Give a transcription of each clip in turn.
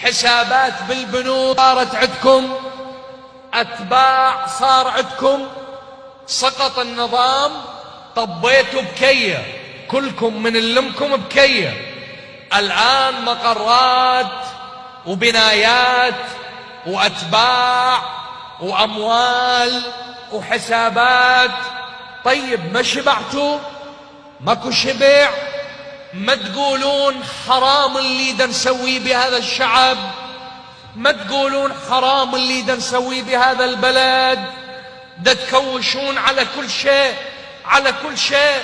حسابات بالبنوك صارت عندكم، أتباع صار عندكم، سقط النظام، طبيتوا بكية، كلكم من لمكم بكية. الآن مقرات وبنايات وأتباع وأموال وحسابات. طيب ما شبعتوا؟ ماكو شبع؟ ما تقولون حرام اللي دا نسويه بهذا الشعب؟ ما تقولون حرام اللي دا نسويه بهذا البلد؟ دا تكوشون على كل شيء، على كل شيء.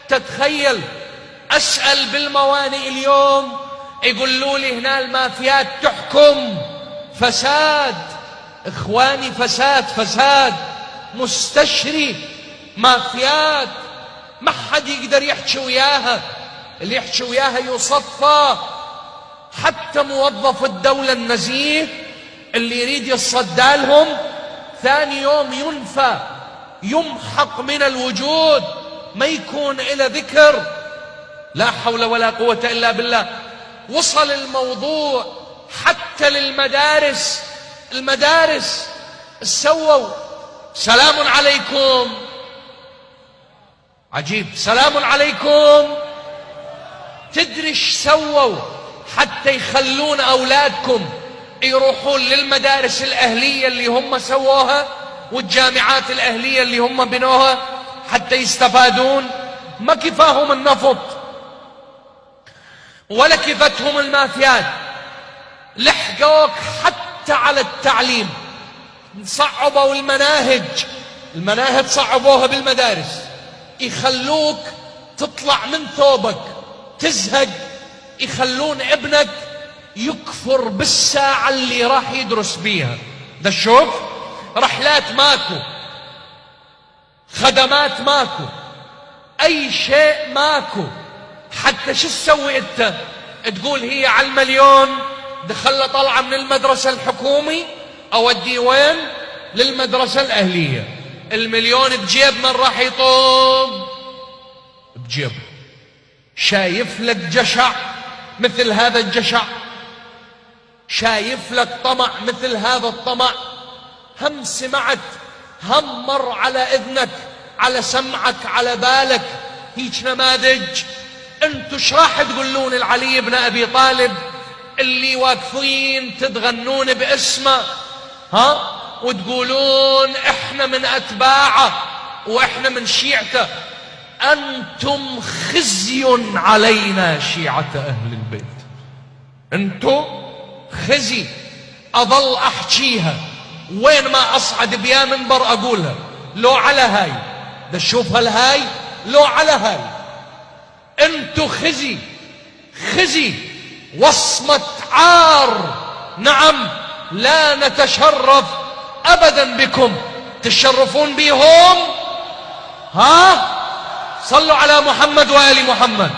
تتخيل أسأل بالموانئ اليوم يقولوا لي هنا المافيات تحكم. فساد إخواني، فساد، فساد مستشري، مافيات ما حد يقدر يحكي وياها، اللي يحكي وياها يصفى. حتى موظف الدولة النزيه اللي يريد يصدى لهم ثاني يوم ينفى، يمحق من الوجود، ما يكون إلى ذكر. لا حول ولا قوة إلا بالله. وصل الموضوع حتى للمدارس. المدارس سووا سلام عليكم، عجيب، سلام عليكم. تدري ايش سووا حتى يخلون أولادكم يروحون للمدارس الأهلية اللي هم سووها والجامعات الأهلية اللي هم بنوها حتى يستفادون؟ ما كفاهم النفط ولا كفتهم المافيات، لحقوك حتى على التعليم. صعبوا المناهج صعبوها بالمدارس، يخلوك تطلع من ثوبك تزهق، يخلون ابنك يكفر بالساعة اللي راح يدرس بيها. ده شوف، رحلات ماكو، خدمات ماكو، أي شيء ماكو. حتى شو تسوي أنت؟ تقول هي على المليون دخل طلعة من المدرسة الحكومي، أودي وين؟ للمدرسة الأهلية. المليون بجيب من راح يطوب؟ بجيب. شايف لك جشع مثل هذا الجشع؟ شايف لك طمع مثل هذا الطمع؟ هم سمعت، هم مر على إذنك، على سمعك، على بالك هيج نماذج؟ انتوا ايش راح تقولون لعلي بن أبي طالب اللي واقفين تتغنون باسمه وتقولون احنا من أتباعه واحنا من شيعته؟ أنتم خزي علينا شيعة أهل البيت، أنتم خزي. أظل أحكيها وين ما أصعد بيا منبر أقولها، لو على هاي ده شوف هالهاي، لو على هاي. أنتم خزي، خزي، وصمة عار. نعم، لا نتشرف أبدا بكم، تشرفون بهم. صلوا على محمد وآل محمد.